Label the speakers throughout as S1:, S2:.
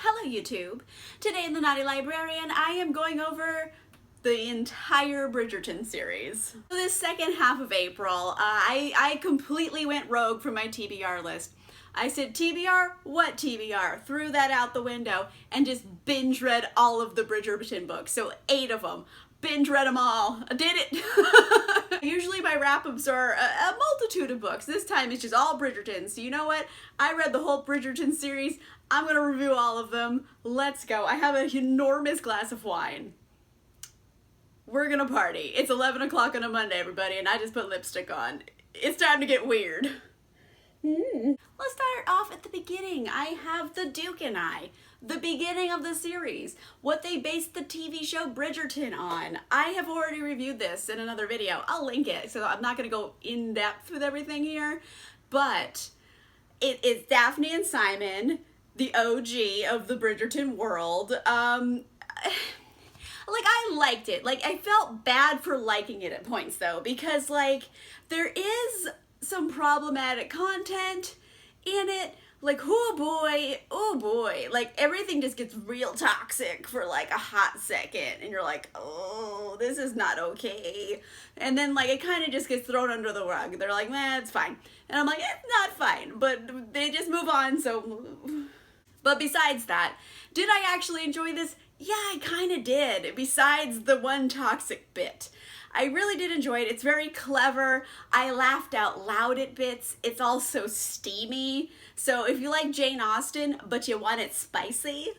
S1: Hello YouTube! Today in the Naughty Librarian I am going over the entire Bridgerton series. This second half of April, I completely went rogue from my TBR list. I said TBR? What TBR? Threw that out the window and just binge read all of the Bridgerton books. So 8 of them. Binge read them all. I did it! Usually my wrap-ups are a multitude of books. This time it's just all Bridgerton. So you know what? I read the whole Bridgerton series. I'm gonna review all of them. Let's go. I have an enormous glass of wine. We're gonna party. It's 11 o'clock on a Monday, everybody, and I just put lipstick on. It's time to get weird. Let's start off at the beginning. I have The Duke and I. The beginning of the series. What they based the TV show Bridgerton on. I have already reviewed this in another video. I'll link it, so I'm not gonna go in depth with everything here. But it's Daphne and Simon, the OG of the Bridgerton world. I liked it. Like, I felt bad for liking it at points, though, because, like, there is some problematic content in it. Like, oh boy, like, everything just gets real toxic for, like, a hot second, and you're like, oh, this is not okay. And then, like, it kind of just gets thrown under the rug. They're like, man, it's fine. And I'm like, it's not fine, but they just move on, so... But besides that, did I actually enjoy this? Yeah, I kind of did, besides the one toxic bit. I really did enjoy it. It's very clever. I laughed out loud at bits. It's also steamy. So if you like Jane Austen, but you want it spicy,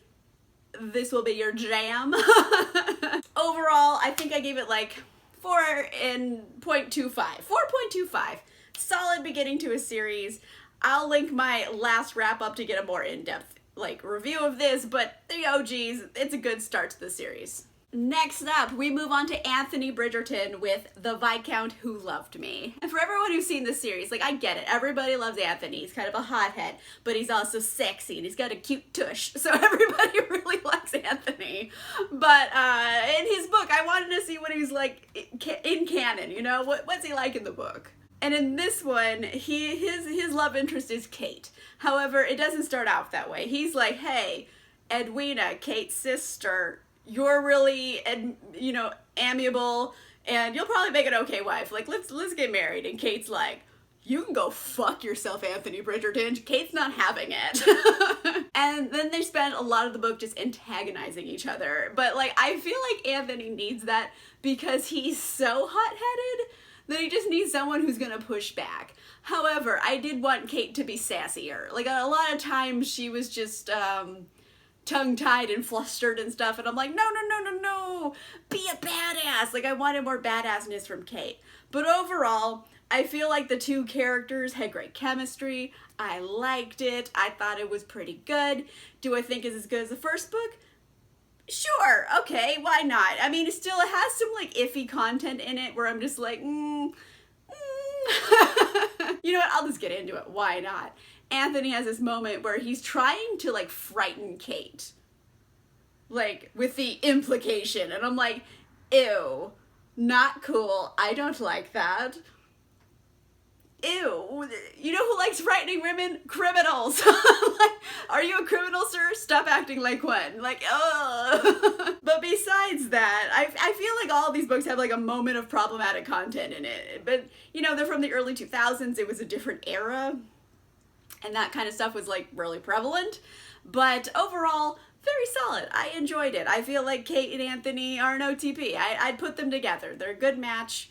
S1: this will be your jam. Overall, I think I gave it like 4.25. 4.25. Solid beginning to a series. I'll link my last wrap up to get a more in-depth like review of this, but the OGs, it's a good start to the series. Next up, we move on to Anthony Bridgerton with The Viscount Who Loved Me. And for everyone who's seen this series, like, I get it. Everybody loves Anthony. He's kind of a hothead, but he's also sexy and he's got a cute tush. So everybody really likes Anthony. But in his book, I wanted to see what he was like in canon, you know? What's he like in the book? And in this one, his love interest is Kate. However, it doesn't start out that way. He's like, hey, Edwina, Kate's sister, you're really, you know, amiable, and you'll probably make an okay wife. Like, let's get married. And Kate's like, you can go fuck yourself, Anthony Bridgerton. Kate's not having it. And then they spend a lot of the book just antagonizing each other. But, like, I feel like Anthony needs that because he's so hot-headed that he just needs someone who's gonna push back. However, I did want Kate to be sassier. Like, a lot of times she was just tongue-tied and flustered and stuff, and I'm like, no, be a badass. Like, I wanted more badassness from Kate. But overall, I feel like the two characters had great chemistry. I liked it. I thought it was pretty good. Do I think it's as good as the first book? Sure, okay, why not? I mean, it still has some, like, iffy content in it where I'm just like, You know what, I'll just get into it, why not? Anthony has this moment where he's trying to, like, frighten Kate. Like, with the implication, and I'm like, ew, not cool, I don't like that. Ew, you know who likes frightening women? Criminals. Like, are you a criminal, sir? Stop acting like one. Like, ugh. But besides that, I feel like all these books have like a moment of problematic content in it. But, you know, they're from the early 2000s. It was a different era. And that kind of stuff was like really prevalent. But overall, very solid. I enjoyed it. I feel like Kate and Anthony are an OTP. I'd put them together. They're a good match.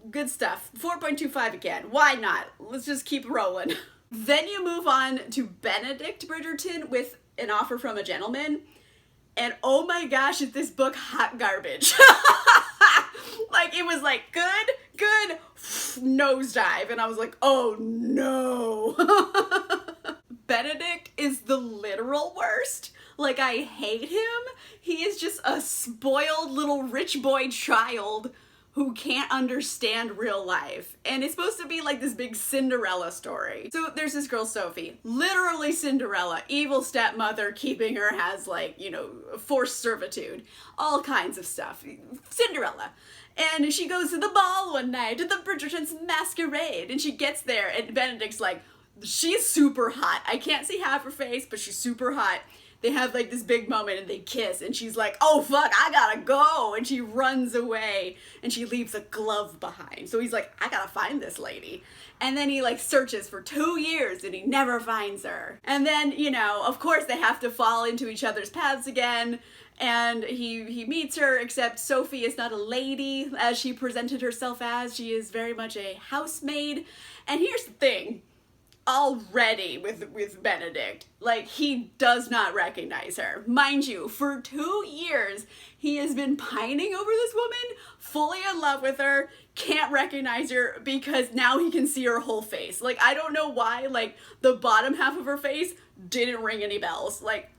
S1: Good stuff. 4.25 again. Why not? Let's just keep rolling. Then you move on to Benedict Bridgerton with An Offer from a Gentleman. And oh my gosh, is this book hot garbage. Like, it was like, good, nosedive. And I was like, oh no. Benedict is the literal worst. Like, I hate him. He is just a spoiled little rich boy child who can't understand real life. And it's supposed to be like this big Cinderella story. So there's this girl, Sophie, literally Cinderella, evil stepmother keeping her as, like, you know, forced servitude, all kinds of stuff. Cinderella. And she goes to the ball one night, to the Bridgerton's masquerade, and she gets there, and Benedict's like, she's super hot. I can't see half her face, but she's super hot. they have like this big moment and they kiss, and she's like, oh fuck, I gotta go, and she runs away and she leaves a glove behind. So he's like, I gotta find this lady. And then he like searches for 2 years and he never finds her. And then, you know, of course they have to fall into each other's paths again. And he meets her, except Sophie is not a lady as she presented herself as. She is very much a housemaid. And here's the thing, already with Benedict, like, he does not recognize her. Mind you, for 2 years, he has been pining over this woman, fully in love with her, can't recognize her because now he can see her whole face. Like, I don't know why, like, the bottom half of her face didn't ring any bells. Like,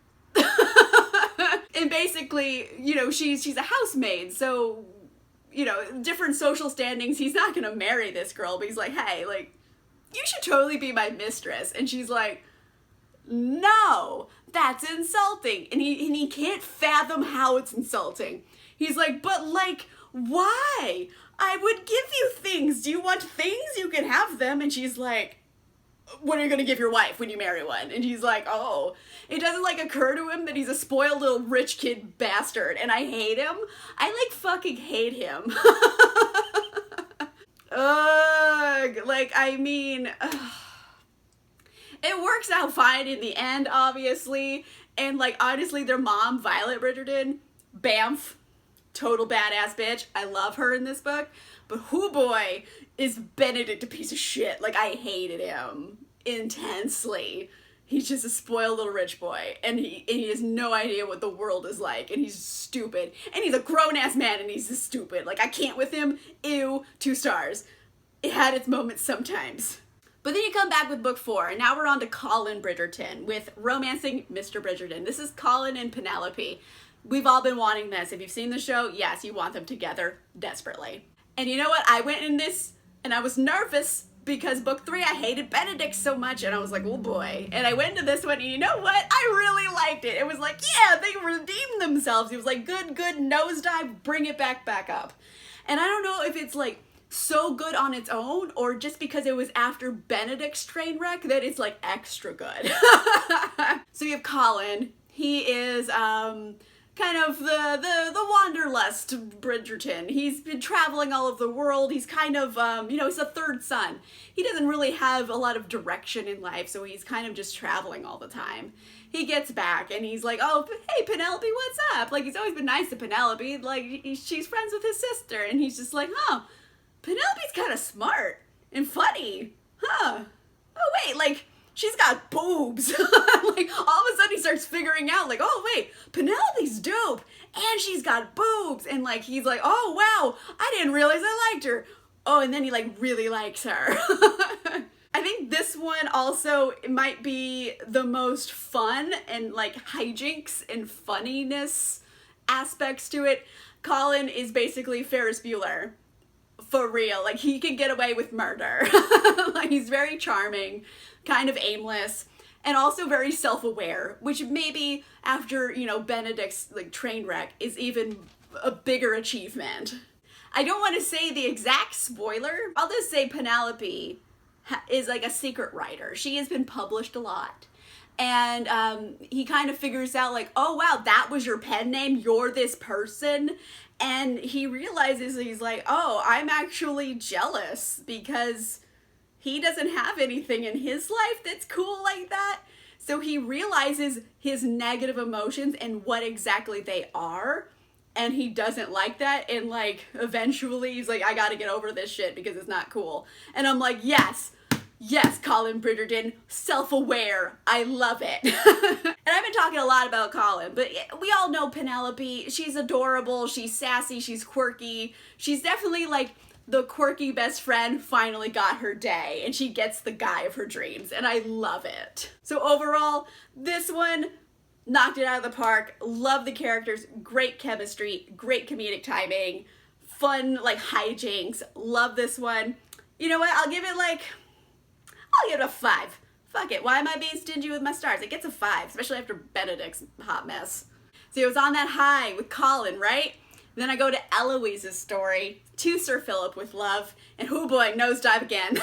S1: and basically, you know, she's a housemaid, so, you know, different social standings. He's not gonna marry this girl, but he's like, hey, like, you should totally be my mistress. And she's like, no, that's insulting. And he can't fathom how it's insulting. He's like, but like, why? I would give you things. Do you want things? You can have them. And she's like, what are you gonna give your wife when you marry one? And he's like, oh. It doesn't like occur to him that he's a spoiled little rich kid bastard, and I hate him. I like fucking hate him. Ugh, like, I mean, it works out fine in the end, obviously, and like, honestly, their mom, Violet Bridgerton, bamf, total badass bitch. I love her in this book, but whoo boy, is Benedict a piece of shit. Like, I hated him intensely. He's just a spoiled little rich boy, and he has no idea what the world is like, and he's stupid, and he's a grown-ass man, and he's just stupid. Like, I can't with him. Ew, 2 stars. It had its moments sometimes. But then you come back with book 4, and now we're on to Colin Bridgerton with Romancing Mr. Bridgerton. This is Colin and Penelope. We've all been wanting this. If you've seen the show, yes, you want them together desperately. And you know what? I went in this, and I was nervous, because book 3, I hated Benedict so much, and I was like, oh boy. And I went into this one, and you know what? I really liked it. It was like, yeah, they redeemed themselves. It was like, good, nosedive, bring it back up. And I don't know if it's like so good on its own, or just because it was after Benedict's train wreck that it's like extra good. So you have Colin. He is, kind of the wanderlust Bridgerton. He's been traveling all over the world. He's kind of, you know, he's a third son. He doesn't really have a lot of direction in life, so he's kind of just traveling all the time. He gets back and he's like, oh, hey, Penelope, what's up? Like, he's always been nice to Penelope. Like, she's friends with his sister. And he's just like, huh, Penelope's kind of smart and funny. Huh. Oh, wait, like, she's got boobs. Like, all of a sudden he starts figuring out, like, oh, wait, Penelope's dope, and she's got boobs. And, like, he's like, oh, wow, I didn't realize I liked her. Oh, and then he, like, really likes her. I think this one also might be the most fun and, like, hijinks and funniness aspects to it. Colin is basically Ferris Bueller. For real. Like, he can get away with murder. Like, he's very charming, kind of aimless, and also very self-aware, which maybe after, you know, Benedict's, like, train wreck is even a bigger achievement. I don't want to say the exact spoiler. I'll just say Penelope is like a secret writer. She has been published a lot. And he kind of figures out, like, oh, wow, that was your pen name? You're this person? And he realizes, he's like, oh, I'm actually jealous because he doesn't have anything in his life that's cool like that. So he realizes his negative emotions and what exactly they are. And he doesn't like that. And, like, eventually he's like, I gotta get over this shit because it's not cool. And I'm like, yes, Colin Bridgerton, self-aware. I love it. And I've been talking a lot about Colin, but we all know Penelope. She's adorable. She's sassy. She's quirky. She's definitely, like, the quirky best friend finally got her day, and she gets the guy of her dreams, and I love it. So overall, this one knocked it out of the park. Love the characters. Great chemistry. Great comedic timing. Fun, like, hijinks. Love this one. You know what? I'll give it a 5. Fuck it. Why am I being stingy with my stars? It gets a 5, especially after Benedict's hot mess. See, it was on that high with Colin, right? Then I go to Eloise's story, To Sir Philip with Love, and oh boy, nosedive again.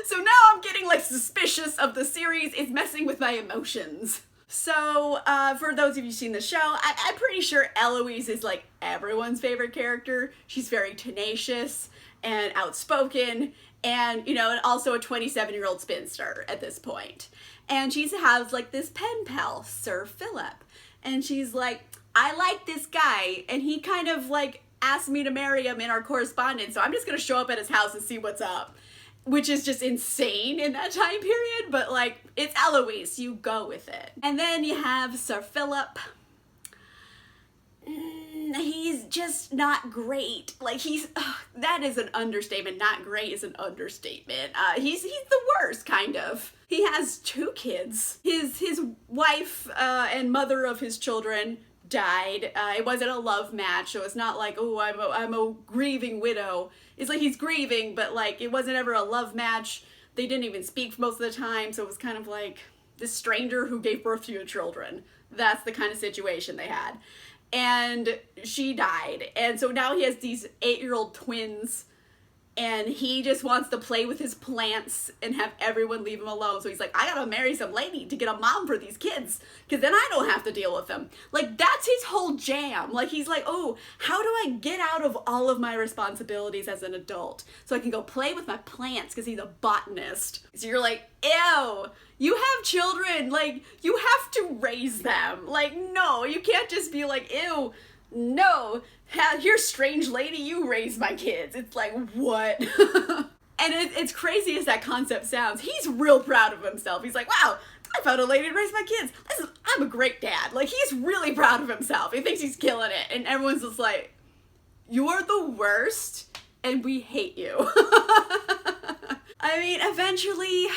S1: So now I'm getting, like, suspicious of the series is messing with my emotions. So, for those of you who've seen the show, I'm pretty sure Eloise is like everyone's favorite character. She's very tenacious and outspoken, and, you know, and also a 27-year-old spinster at this point. And she has like this pen pal, Sir Philip. And she's like, I like this guy, and he kind of like asked me to marry him in our correspondence, so I'm just gonna show up at his house and see what's up. Which is just insane in that time period, but like, it's Eloise, you go with it. And then you have Sir Philip. He's just not great. Like, that is an understatement. Not great is an understatement. He's the worst, kind of. He has 2 kids. His wife and mother of his children died. It wasn't a love match, so it's not like, oh, I'm a grieving widow. It's like he's grieving, but like it wasn't ever a love match. They didn't even speak for most of the time, so it was kind of like this stranger who gave birth to your children. That's the kind of situation they had. And she died, and so now he has these 8-year-old twins, and he just wants to play with his plants and have everyone leave him alone. So he's like, I gotta marry some lady to get a mom for these kids, because then I don't have to deal with them. Like, that's his whole jam. Like, he's like, oh, how do I get out of all of my responsibilities as an adult so I can go play with my plants, because he's a botanist. So you're like, ew, you have children. Like, you have to raise them. Like, no, you can't just be like, ew, no, you're strange lady, you raise my kids. It's like, what? And it's crazy as that concept sounds, he's real proud of himself. He's like, wow, I found a lady to raise my kids. I'm a great dad. Like, he's really proud of himself. He thinks he's killing it. And everyone's just like, you're the worst, and we hate you. I mean, eventually,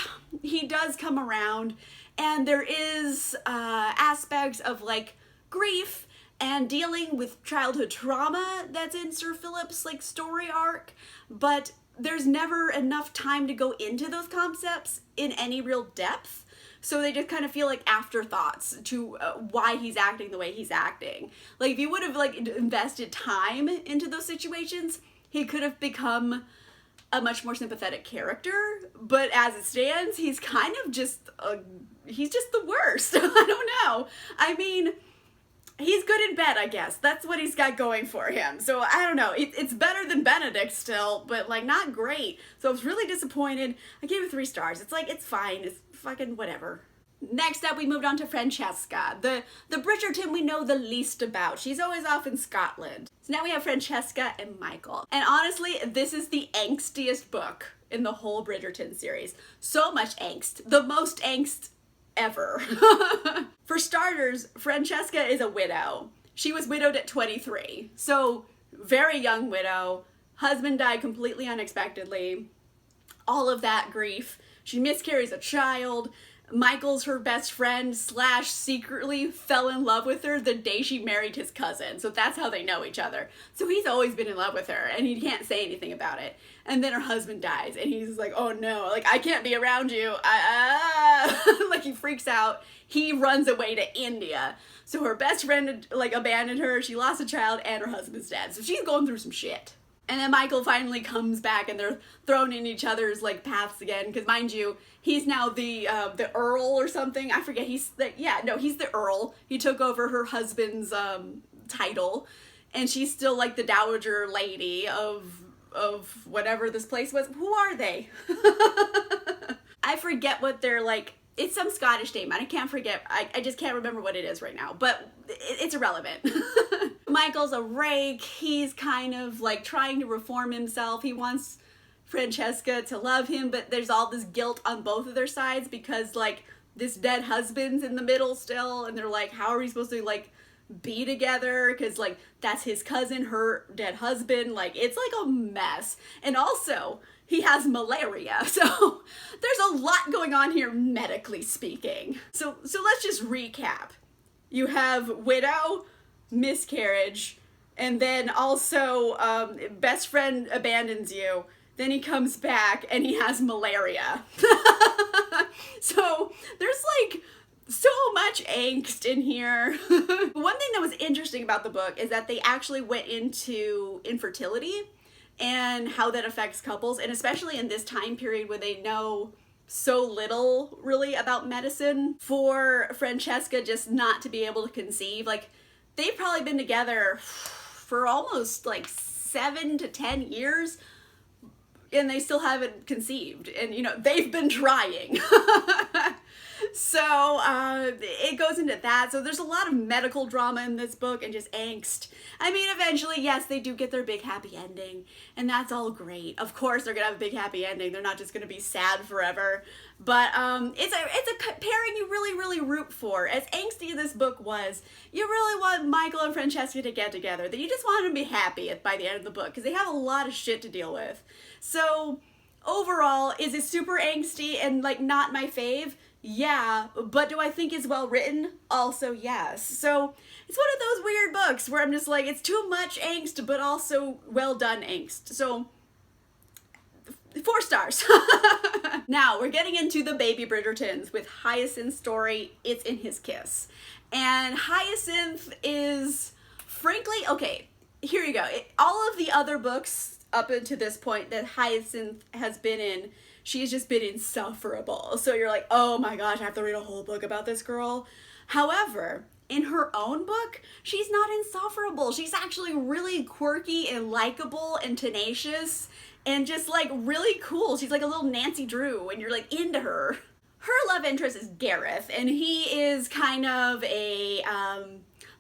S1: he does come around, and there is aspects of, like, grief and dealing with childhood trauma that's in Sir Philip's like story arc, but there's never enough time to go into those concepts in any real depth. So they just kind of feel like afterthoughts to why he's acting the way he's acting. Like, if you would have like invested time into those situations, he could have become a much more sympathetic character. But as it stands, he's kind of just he's just the worst. I don't know. I mean, he's good in bed, I guess. That's what he's got going for him. So, I don't know. It's better than Benedict still, but, like, not great. So, I was really disappointed. I gave it 3 stars. It's like, it's fine. It's fucking whatever. Next up, we moved on to Francesca, the Bridgerton we know the least about. She's always off in Scotland. So now we have Francesca and Michael. And honestly, this is the angstiest book in the whole Bridgerton series. So much angst. The most angst ever. For starters, Francesca is a widow. She was widowed at 23. So, very young widow. Husband died completely unexpectedly. All of that grief. She miscarries a child. Michael's her best friend / secretly fell in love with her the day she married his cousin. So that's how they know each other. So he's always been in love with her, and he can't say anything about it. And then her husband dies, and he's like, oh no, like, I can't be around you. Like, he freaks out. He runs away to India. So her best friend, like, abandoned her. She lost a child, and her husband's dead. So she's going through some shit. And then Michael finally comes back, and they're thrown in each other's, like, paths again. Because, mind you, he's now the Earl or something. I forget. He's the Earl. He took over her husband's title. And she's still, like, the dowager lady of whatever this place was. Who are they? I forget what they're, like, it's some Scottish name. I can't forget. I just can't remember what it is right now. But it's irrelevant. Michael's a rake. He's kind of like trying to reform himself. He wants Francesca to love him, but there's all this guilt on both of their sides because like this dead husband's in the middle still, and they're like, how are we supposed to like be together? Because like that's his cousin, her dead husband. Like it's like a mess. And also he has malaria. So there's a lot going on here medically speaking. So let's just recap. You have widow, miscarriage, and then also best friend abandons you. Then he comes back and he has malaria. So there's like so much angst in here. One thing that was interesting about the book is that they actually went into infertility and how that affects couples, and especially in this time period where they know so little really about medicine for Francesca just not to be able to conceive. Like, they've probably been together for almost like 7 to 10 years and they still haven't conceived. And, you know, they've been trying. So it goes into that. So there's a lot of medical drama in this book and just angst. I mean, eventually, yes, they do get their big happy ending, and that's all great. Of course, they're gonna have a big happy ending. They're not just gonna be sad forever. But it's a pairing you really, really root for. As angsty as this book was, you really want Michael and Francesca to get together. That you just want them to be happy by the end of the book because they have a lot of shit to deal with. So overall, is it super angsty and like not my fave? Yeah, but do I think it's well written? Also, yes. So it's one of those weird books where I'm just like, it's too much angst, but also well done angst. So 4 stars. Now we're getting into the baby Bridgertons with Hyacinth's story. It's in his kiss. And Hyacinth is, frankly, okay, here you go. All of the other books up until this point that Hyacinth has been in, she's just been insufferable. So you're like, oh my gosh, I have to read a whole book about this girl. However, in her own book, she's not insufferable. She's actually really quirky and likable and tenacious and just like really cool. She's like a little Nancy Drew and you're like into her. Her love interest is Gareth, and he is kind of a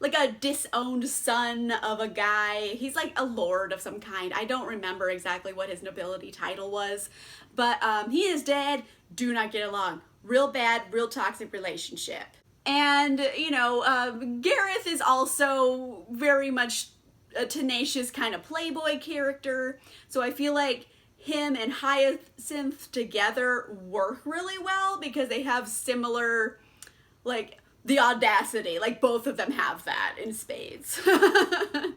S1: like a disowned son of a guy. He's like a lord of some kind. I don't remember exactly what his nobility title was, but he is dead. Do not get along. Real bad, real toxic relationship. And, you know, Gareth is also very much a tenacious kind of playboy character. So I feel like him and Hyacinth together work really well because they have similar, like, the audacity. Like, both of them have that in spades.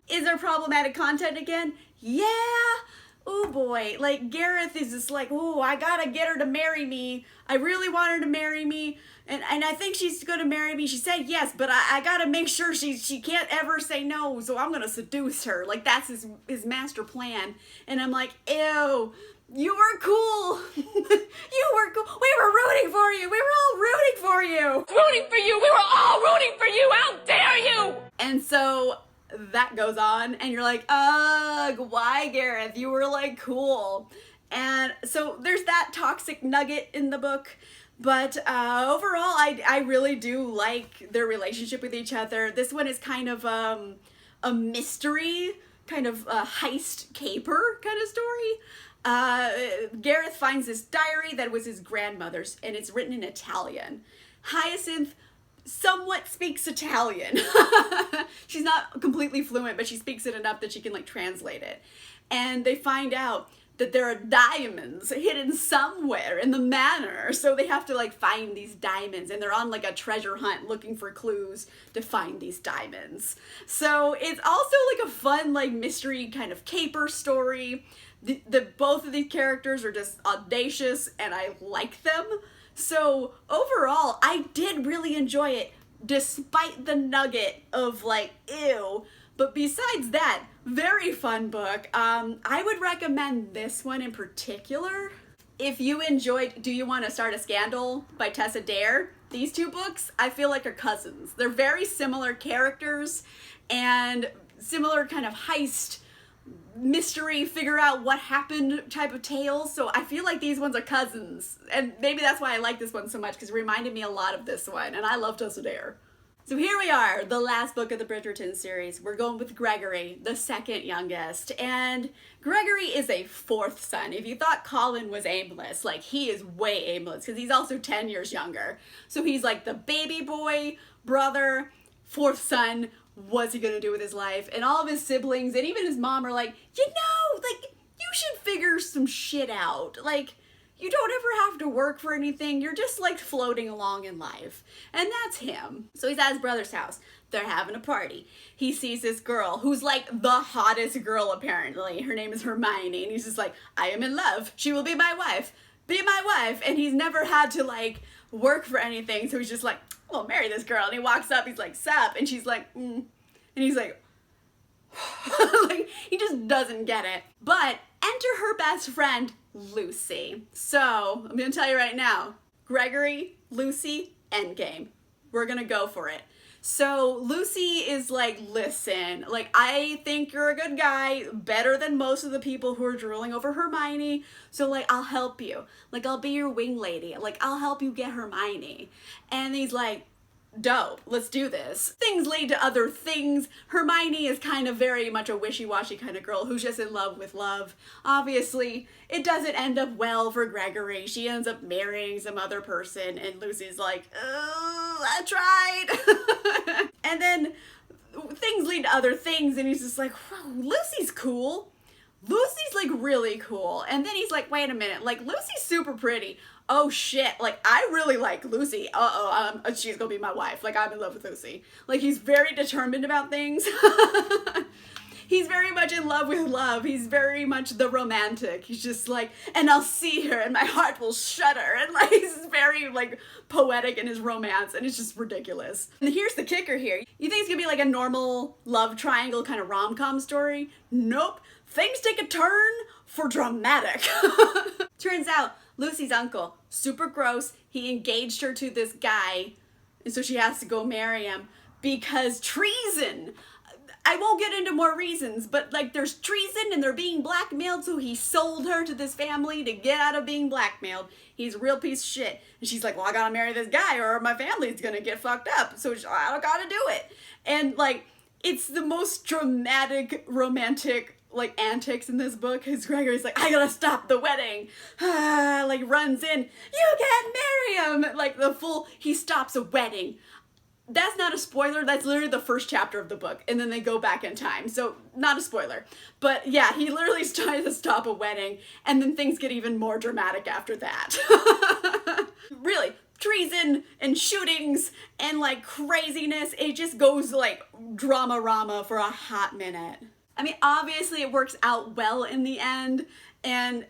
S1: Is there problematic content again? Yeah. Oh boy. Like, Gareth is just like, oh, I gotta get her to marry me. I really want her to marry me. And I think she's gonna marry me. She said yes, but I gotta make sure she can't ever say no, so I'm gonna seduce her. Like, that's his master plan. And I'm like, ew, you were cool. You were cool. We were rooting for you. We were all rooting for you.
S2: Rooting for you. We were all rooting for you. How dare you?
S1: And so that goes on, and you're like, ugh, why, Gareth? You were like cool. And so there's that toxic nugget in the book. But overall, I really do like their relationship with each other. This one is kind of a mystery, kind of a heist caper kind of story. Gareth finds this diary that was his grandmother's, and it's written in Italian. Hyacinth somewhat speaks Italian. She's not completely fluent, but she speaks it enough that she can like translate it. And they find out that there are diamonds hidden somewhere in the manor. So they have to like find these diamonds, and they're on like a treasure hunt looking for clues to find these diamonds. So it's also like a fun like mystery kind of caper story. Both of these characters are just audacious and I like them. So overall, I did really enjoy it despite the nugget of like, ew. But besides that, very fun book. I would recommend this one in particular. If you enjoyed Do You Want to Start a Scandal by Tessa Dare, these two books I feel like are cousins. They're very similar characters and similar kind of heist, mystery, figure out what happened type of tales. So I feel like these ones are cousins. And maybe that's why I like this one so much, because it reminded me a lot of this one. And I love Tessa Dare. So here we are, the last book of the Bridgerton series. We're going with Gregory, the second youngest. And Gregory is a 4th son. If you thought Colin was aimless, like he is way aimless because he's also 10 years younger. So he's like the baby boy, brother, 4th son. What's he gonna do with his life? And all of his siblings and even his mom are like, you know, like you should figure some shit out. Like, you don't ever have to work for anything. You're just like floating along in life. And that's him. So he's at his brother's house. They're having a party. He sees this girl who's like the hottest girl apparently. Her name is Hermione. And he's just like, I am in love. She will be my wife. Be my wife. And he's never had to like work for anything. So he's just like, I'll marry this girl. And he walks up. He's like, sup? And she's like, And he's like, like, he just doesn't get it. But enter her best friend, Lucy. So, I'm gonna tell you right now, Gregory, Lucy, endgame. We're gonna go for it. So Lucy is like, listen, like, I think you're a good guy, better than most of the people who are drooling over Hermione, so like, I'll help you. Like, I'll be your wing lady. Like, I'll help you get Hermione. And he's like, dope, let's do this. Things lead to other things. Hermione is kind of very much a wishy-washy kind of girl who's just in love with love. Obviously, it doesn't end up well for Gregory. She ends up marrying some other person, and Lucy's like, oh, I tried. And then things lead to other things, and he's just like, wow, Lucy's cool. Lucy's like really cool. And then he's like, wait a minute, like, Lucy's super pretty. Oh shit, like, I really like Lucy. She's gonna be my wife. Like, I'm in love with Lucy. Like, he's very determined about things. He's very much in love with love. He's very much the romantic. He's just like, and I'll see her and my heart will shudder. And like, he's very like poetic in his romance, and it's just ridiculous. And here's the kicker here. You think it's gonna be like a normal love triangle kind of rom-com story? Nope. Things take a turn for dramatic. Turns out Lucy's uncle, super gross, he engaged her to this guy, and so she has to go marry him because treason. I won't get into more reasons, but like, there's treason and they're being blackmailed, so he sold her to this family to get out of being blackmailed. He's a real piece of shit. And she's like, well, I gotta marry this guy or my family's gonna get fucked up, so I gotta do it. And like, it's the most dramatic, romantic like antics in this book, because Gregory's like, I gotta stop the wedding. Like, runs in, you can't marry him. Like, he stops a wedding. That's not a spoiler, that's literally the first chapter of the book, and then they go back in time, so not a spoiler. But yeah, he literally tries to stop a wedding, and then things get even more dramatic after that. Really, treason and shootings and like craziness, it just goes like drama-rama for a hot minute. I mean, obviously it works out well in the end, and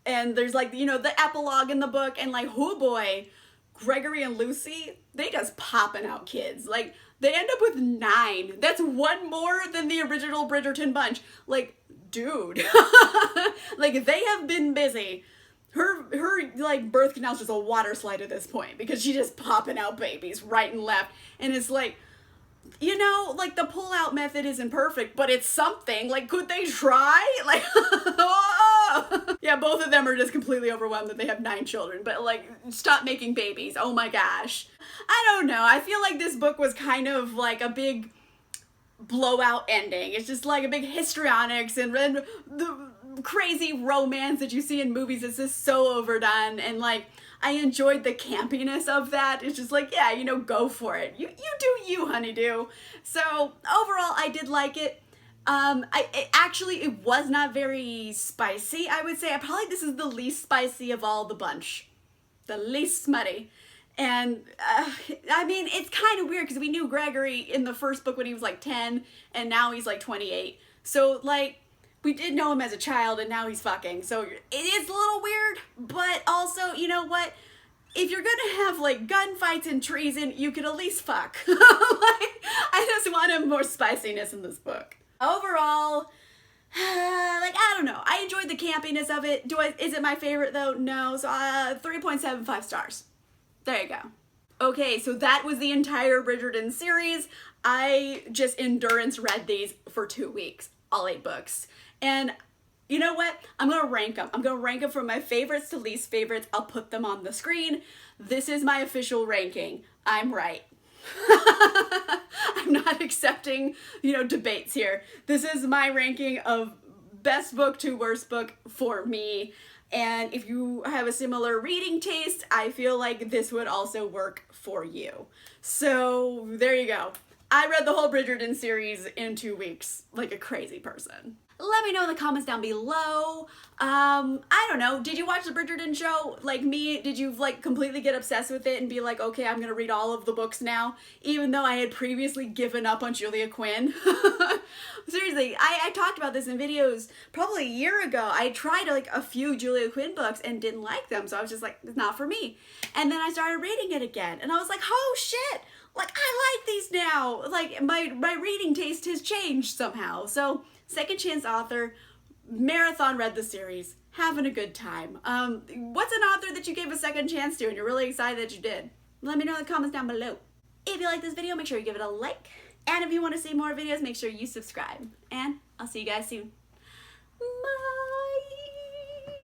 S1: there's like, you know, the epilogue in the book, and like, oh boy, Gregory and Lucy, they just popping out kids. Like, they end up with 9. That's 1 more than the original Bridgerton bunch. Like, dude. Like, they have been busy. Her like birth canal's just a water slide at this point, because she's just popping out babies right and left. And it's like, you know, like, the pull-out method isn't perfect, but it's something. Like, could they try? Like, oh! Yeah, both of them are just completely overwhelmed that they have 9 children, but, like, stop making babies. Oh my gosh. I don't know. I feel like this book was kind of like a big blowout ending. It's just like a big histrionics, and the crazy romance that you see in movies is just so overdone, and, like, I enjoyed the campiness of that. It's just like, yeah, you know, go for it. You do you, honeydew. So overall, I did like it. It was not very spicy, I would say. This is the least spicy of all the bunch. The least smutty. And, I mean, it's kind of weird, because we knew Gregory in the first book when he was like 10, and now he's like 28. So, like, we did know him as a child, and now he's fucking. So it is a little weird, but also, you know what? If you're gonna have, like, gunfights and treason, you could at least fuck. Like, I just wanted more spiciness in this book. Overall, like, I don't know. I enjoyed the campiness of it. Is it my favorite, though? No. So, 3.75 stars. There you go. Okay, so that was the entire Bridgerton series. I just endurance read these for 2 weeks. All 8 books. And you know what? I'm going to rank them. I'm going to rank them from my favorites to least favorites. I'll put them on the screen. This is my official ranking. I'm right. I'm not accepting, you know, debates here. This is my ranking of best book to worst book for me. And if you have a similar reading taste, I feel like this would also work for you. So there you go. I read the whole Bridgerton series in 2 weeks, like a crazy person. Let me know in the comments down below. I don't know, did you watch the Bridgerton show? Like me, did you like completely get obsessed with it and be like, okay, I'm gonna read all of the books now, even though I had previously given up on Julia Quinn? Seriously, I talked about this in videos probably a year ago. I tried like a few Julia Quinn books and didn't like them, so I was just like, it's not for me. And then I started reading it again, and I was like, oh shit! Like, I like these now. Like, my reading taste has changed somehow. So, second chance author, marathon read the series, having a good time. What's an author that you gave a second chance to and you're really excited that you did? Let me know in the comments down below. If you like this video, make sure you give it a like. And if you want to see more videos, make sure you subscribe. And I'll see you guys soon. Bye!